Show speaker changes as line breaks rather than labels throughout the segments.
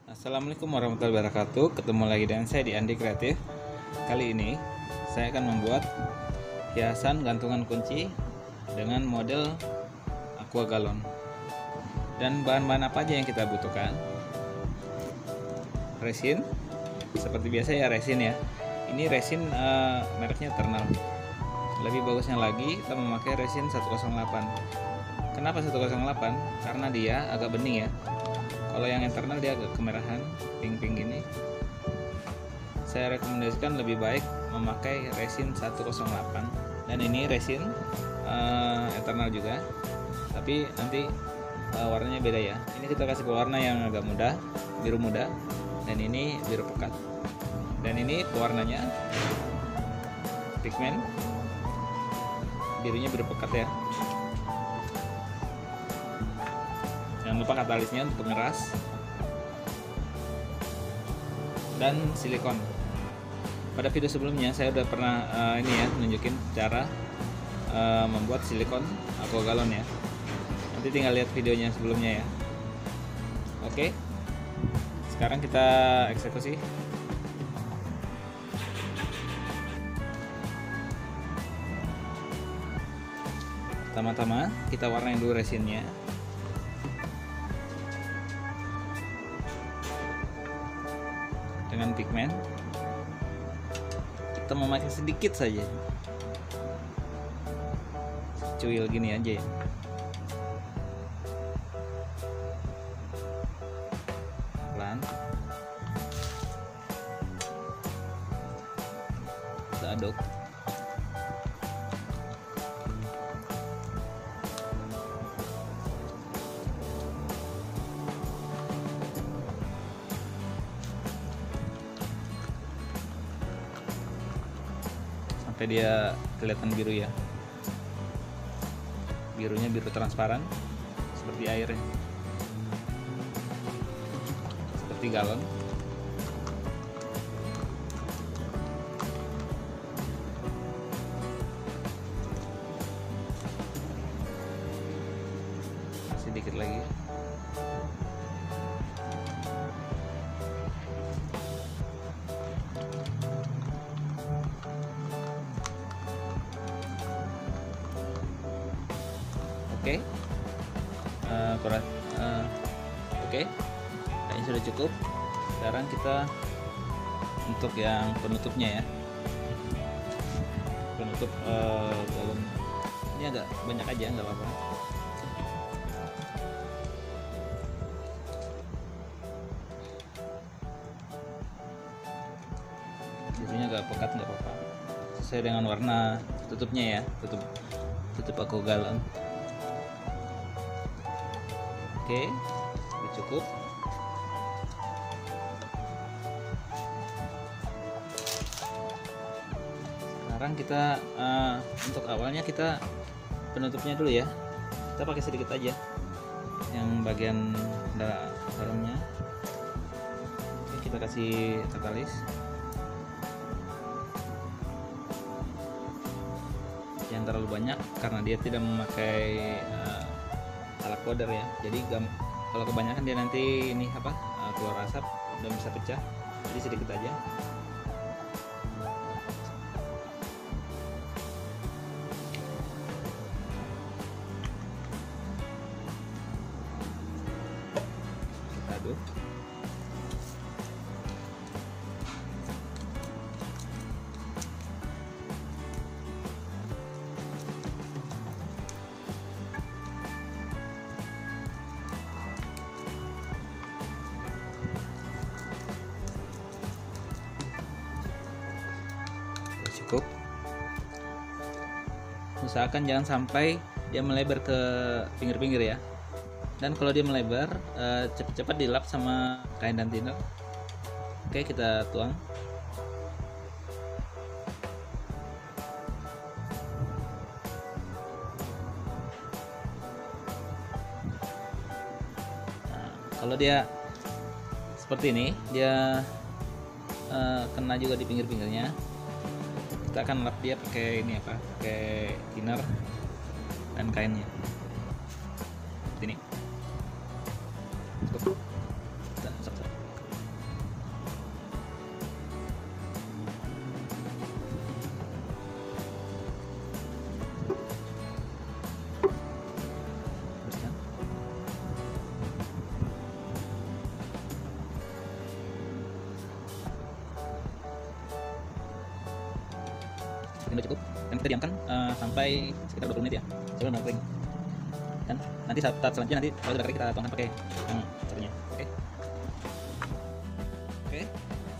Assalamualaikum warahmatullahi wabarakatuh. Ketemu lagi dengan saya di Andi Kreatif. Kali ini saya akan membuat hiasan gantungan kunci dengan model aqua galon. Dan bahan-bahan apa aja yang kita butuhkan? Resin, seperti biasa ya, resin ya. Ini resin mereknya Eternal. Lebih bagusnya lagi kita memakai resin 108. Kenapa 108? Karena dia agak bening ya. Kalau yang Eternal dia agak kemerahan, pink-pink gini. Saya rekomendasikan lebih baik memakai resin 108. Dan ini resin Eternal juga, tapi nanti warnanya beda ya. Ini kita kasih pewarna yang agak muda, biru muda, dan ini biru pekat. Dan ini pewarnanya pigmen, birunya biru pekat ya. Jangan lupa katalisnya untuk pengeras dan silikon. Pada video sebelumnya saya udah pernah nunjukin cara membuat silikon aqua galon ya. Nanti tinggal lihat videonya sebelumnya ya. Oke, sekarang kita eksekusi. Pertama-tama kita warnain dulu resinnya. Dengan pigmen kita memakai sedikit saja, cuil gini aja ya. Pelan kita aduk. Sampai dia kelihatan biru ya, birunya biru transparan seperti air ya. Seperti galon. Sedikit lagi. Oke, oke, kayaknya sudah cukup. Sekarang kita untuk yang penutupnya ya, penutup galon ini agak banyak aja, nggak apa-apa. Biasanya agak pekat, nggak apa-apa, sesuai dengan warna tutupnya ya, tutup aqua galon. Oke, sudah cukup. Sekarang kita untuk awalnya kita penutupnya dulu ya. Kita pakai sedikit aja, yang bagian dalamnya. Oke, kita kasih katalis. Jangan terlalu banyak karena dia tidak memakai alat powder ya, jadi kalau kebanyakan dia nanti ini keluar asap dan bisa pecah, jadi sedikit aja. Kita aduk. Cukup. Usahakan jangan sampai dia melebar ke pinggir-pinggir ya. Dan kalau dia melebar, cepat-cepat dilap sama kain dan thinner. Oke, kita tuang. Nah, kalau dia seperti ini, dia kena juga di pinggir-pinggirnya. Kita akan lap dia pakai pakai thinner dan kainnya. Seperti ini. ini cukup, dan kita diamkan sampai sekitar 20 menit ya, sampai benar kering. Dan nanti saat selanjutnya nanti kalau sudah kering kita tuangkan pakai yang satunya. Oke,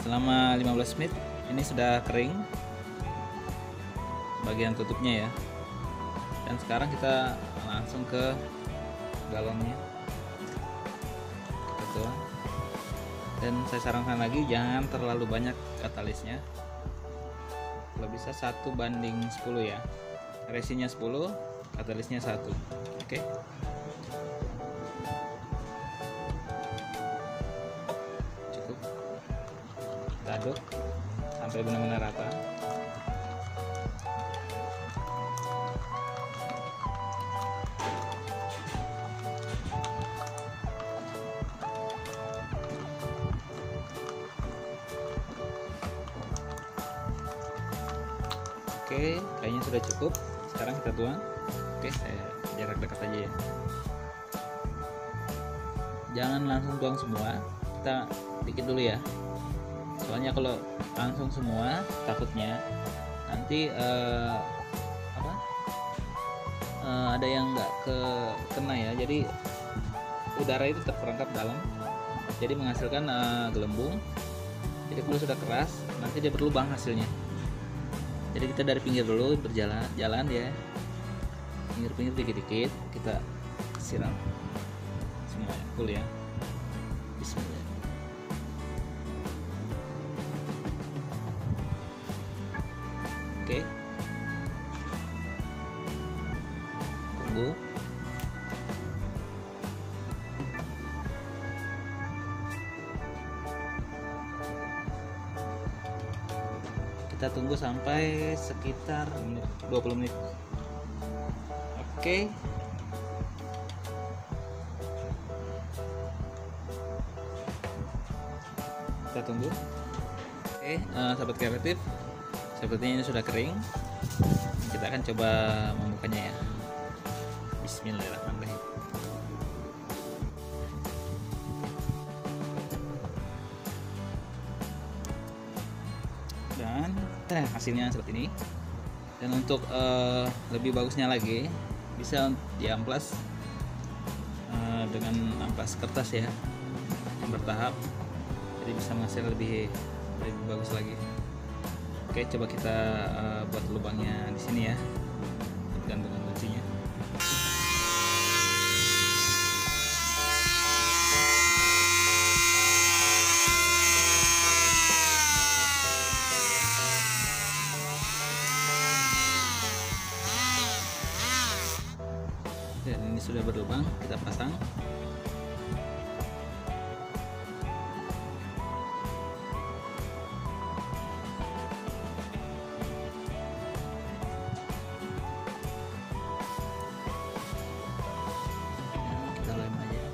selama 15 menit ini sudah kering bagian tutupnya ya. Dan sekarang kita langsung ke galonnya, kita tuang. Dan saya sarankan lagi jangan terlalu banyak katalisnya, kalau bisa 1:10 ya, resinnya 10, katalisnya 1. Oke. Cukup, kita aduk sampai benar-benar rata. Oke, kayaknya sudah cukup. Sekarang kita tuang. Oke, saya jarak dekat aja ya. Jangan langsung tuang semua, kita dikit dulu ya. Soalnya kalau langsung semua, takutnya nanti ada yang nggak kena ya. Jadi udara itu terperangkap dalam, jadi menghasilkan gelembung. Jadi kalau sudah keras, nanti dia berlubang hasilnya. Jadi kita dari pinggir dulu jalan ya, pinggir-pinggir dikit-dikit kita siram semuanya full ya. Bismillah. Oke, tunggu. Kita tunggu sampai sekitar 20 menit. Oke. Kita tunggu. Oke, sahabat kreatif, sepertinya ini sudah kering. Kita akan coba membukanya ya. Bismillahirrahmanirrahim. Dan hasilnya seperti ini. Dan untuk lebih bagusnya lagi, bisa diamplas dengan amplas kertas ya, yang bertahap, jadi bisa menghasilkan lebih bagus lagi. Oke, coba kita buat lubangnya di sini ya, gantungan kuncinya. Dan ini sudah berlubang, kita pasang. Kita lem aja.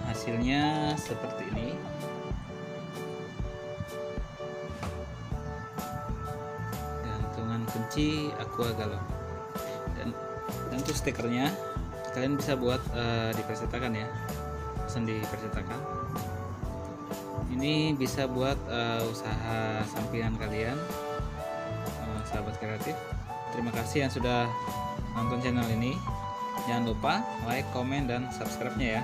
Hasilnya seperti ini. Gantungan kunci Aqua Galon. Dan untuk stikernya kalian bisa buat di percetakan ya, pesan di percetakan. Ini bisa buat usaha sampingan kalian, sahabat kreatif. Terima kasih yang sudah nonton channel ini. Jangan lupa like, komen, dan subscribe-nya ya.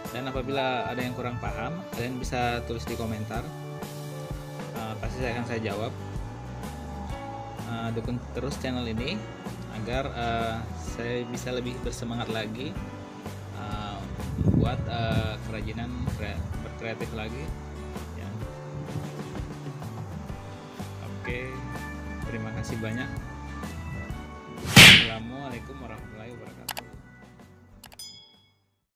Dan apabila ada yang kurang paham, kalian bisa tulis di komentar, pasti saya akan jawab. Dukung terus channel ini agar saya bisa lebih bersemangat lagi buat kerajinan berkreatif lagi ya. Oke, terima kasih banyak. Assalamualaikum warahmatullahi wabarakatuh.